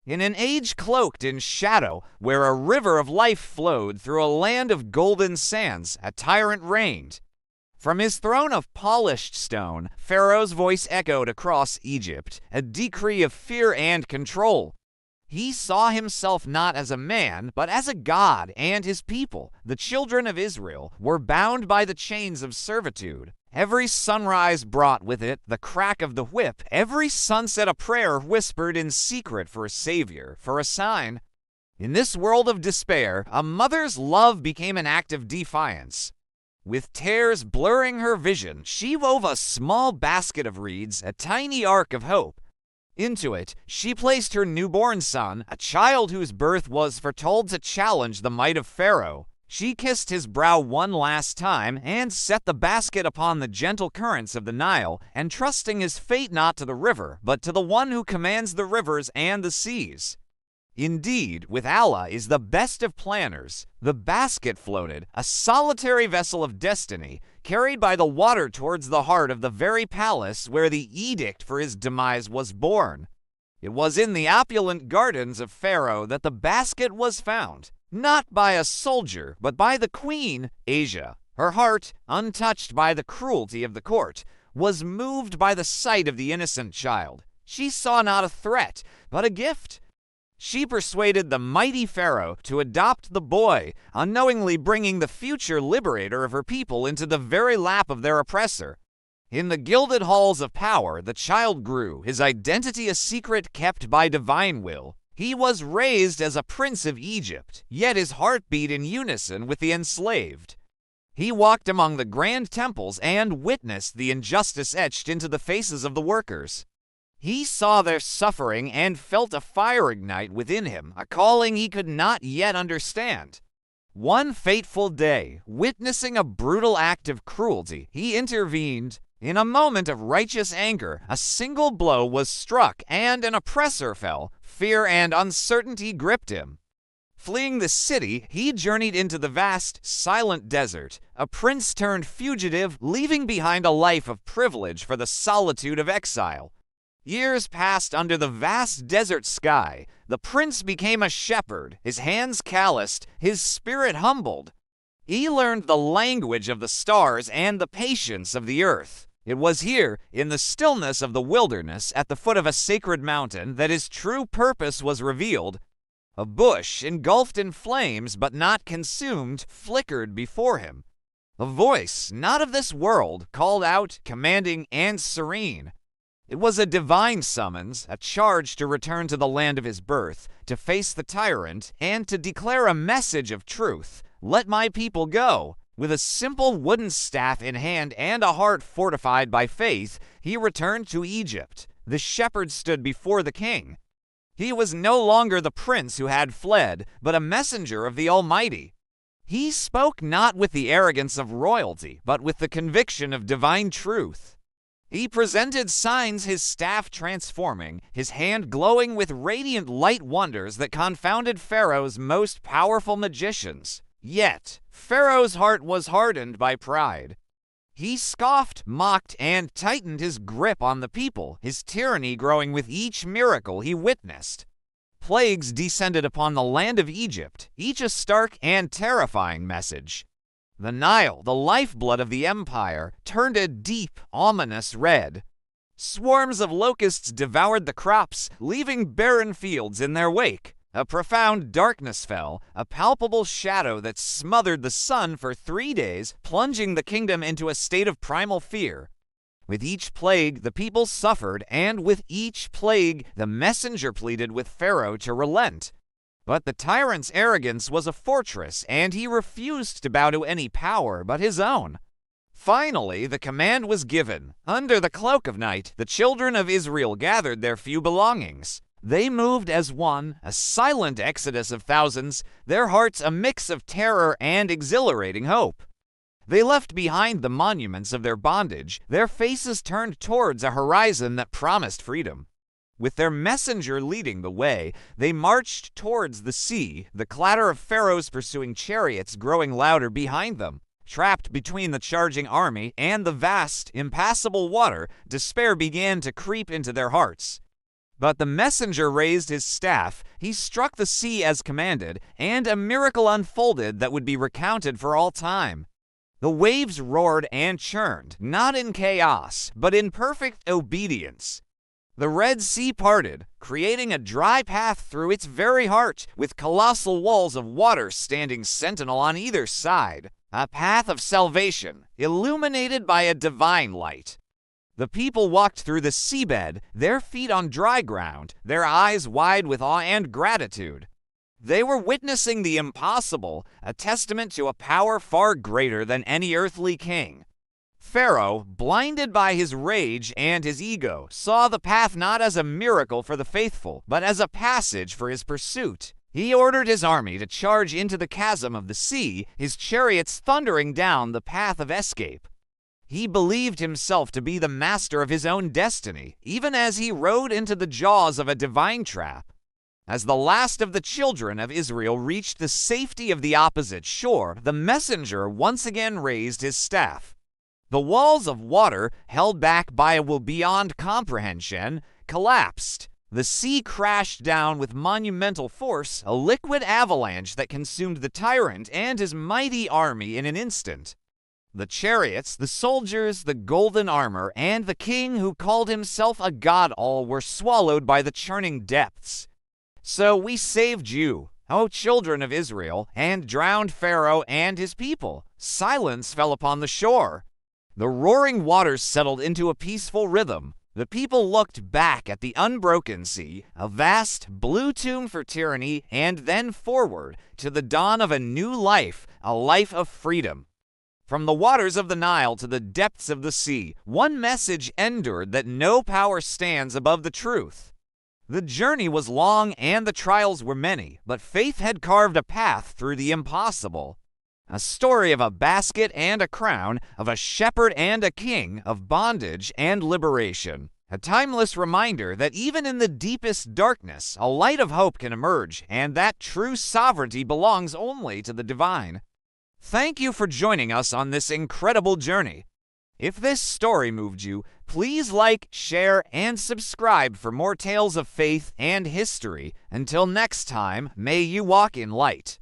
In an age cloaked in shadow, where a river of life flowed through a land of golden sands, a tyrant reigned. From his throne of polished stone, Pharaoh's voice echoed across Egypt, a decree of fear and control. He saw himself not as a man, but as a god, and his people, the children of Israel, were bound by the chains of servitude. Every sunrise brought with it the crack of the whip. Every sunset a prayer whispered in secret for a savior, for a sign. In this world of despair, a mother's love became an act of defiance. With tears blurring her vision, she wove a small basket of reeds, a tiny ark of hope. Into it, she placed her newborn son, a child whose birth was foretold to challenge the might of Pharaoh. She kissed his brow one last time and set the basket upon the gentle currents of the Nile, entrusting his fate not to the river, but to the one who commands the rivers and the seas. Indeed, with Allah is the best of planners. The basket floated, a solitary vessel of destiny, carried by the water towards the heart of the very palace where the edict for his demise was born. It was in the opulent gardens of Pharaoh that the basket was found, not by a soldier, but by the queen, Asia. Her heart, untouched by the cruelty of the court, was moved by the sight of the innocent child. She saw not a threat, but a gift. She persuaded the mighty Pharaoh to adopt the boy, unknowingly bringing the future liberator of her people into the very lap of their oppressor. In the gilded halls of power, the child grew, his identity a secret kept by divine will. He was raised as a prince of Egypt, yet his heart beat in unison with the enslaved. He walked among the grand temples and witnessed the injustice etched into the faces of the workers. He saw their suffering and felt a fire ignite within him, a calling he could not yet understand. One fateful day, witnessing a brutal act of cruelty, he intervened. In a moment of righteous anger, a single blow was struck and an oppressor fell. Fear and uncertainty gripped him. Fleeing the city, he journeyed into the vast, silent desert, a prince turned fugitive, leaving behind a life of privilege for the solitude of exile. Years passed under the vast desert sky. The prince became a shepherd, his hands calloused, his spirit humbled. He learned the language of the stars and the patience of the earth. It was here, in the stillness of the wilderness, at the foot of a sacred mountain, that his true purpose was revealed. A bush, engulfed in flames but not consumed, flickered before him. A voice, not of this world, called out, commanding and serene. It was a divine summons, a charge to return to the land of his birth, to face the tyrant, and to declare a message of truth. Let my people go. With a simple wooden staff in hand and a heart fortified by faith, he returned to Egypt. The shepherd stood before the king. He was no longer the prince who had fled, but a messenger of the Almighty. He spoke not with the arrogance of royalty, but with the conviction of divine truth. He presented signs, his staff transforming, his hand glowing with radiant light wonders that confounded Pharaoh's most powerful magicians. Yet, Pharaoh's heart was hardened by pride. He scoffed, mocked, and tightened his grip on the people, his tyranny growing with each miracle he witnessed. Plagues descended upon the land of Egypt, each a stark and terrifying message. The Nile, the lifeblood of the empire, turned a deep, ominous red. Swarms of locusts devoured the crops, leaving barren fields in their wake. A profound darkness fell, a palpable shadow that smothered the sun for 3 days, plunging the kingdom into a state of primal fear. With each plague, the people suffered, and with each plague, the messenger pleaded with Pharaoh to relent. But the tyrant's arrogance was a fortress, and he refused to bow to any power but his own. Finally, the command was given. Under the cloak of night, the children of Israel gathered their few belongings. They moved as one, a silent exodus of thousands, their hearts a mix of terror and exhilarating hope. They left behind the monuments of their bondage, their faces turned towards a horizon that promised freedom. With their messenger leading the way, they marched towards the sea, the clatter of Pharaoh's pursuing chariots growing louder behind them. Trapped between the charging army and the vast, impassable water, despair began to creep into their hearts. But the messenger raised his staff, he struck the sea as commanded, and a miracle unfolded that would be recounted for all time. The waves roared and churned, not in chaos, but in perfect obedience. The Red Sea parted, creating a dry path through its very heart, with colossal walls of water standing sentinel on either side, a path of salvation, illuminated by a divine light. The people walked through the seabed, their feet on dry ground, their eyes wide with awe and gratitude. They were witnessing the impossible, a testament to a power far greater than any earthly king. Pharaoh, blinded by his rage and his ego, saw the path not as a miracle for the faithful, but as a passage for his pursuit. He ordered his army to charge into the chasm of the sea, his chariots thundering down the path of escape. He believed himself to be the master of his own destiny, even as he rode into the jaws of a divine trap. As the last of the children of Israel reached the safety of the opposite shore, the messenger once again raised his staff. The walls of water, held back by a will beyond comprehension, collapsed. The sea crashed down with monumental force, a liquid avalanche that consumed the tyrant and his mighty army in an instant. The chariots, the soldiers, the golden armor, and the king who called himself a god all were swallowed by the churning depths. So we saved you, O children of Israel, and drowned Pharaoh and his people. Silence fell upon the shore. The roaring waters settled into a peaceful rhythm. The people looked back at the unbroken sea, a vast blue tomb for tyranny, and then forward to the dawn of a new life, a life of freedom. From the waters of the Nile to the depths of the sea, one message endured that no power stands above the truth. The journey was long and the trials were many, but faith had carved a path through the impossible. A story of a basket and a crown, of a shepherd and a king, of bondage and liberation. A timeless reminder that even in the deepest darkness, a light of hope can emerge, and that true sovereignty belongs only to the divine. Thank you for joining us on this incredible journey. If this story moved you, please like, share, and subscribe for more tales of faith and history. Until next time, may you walk in light.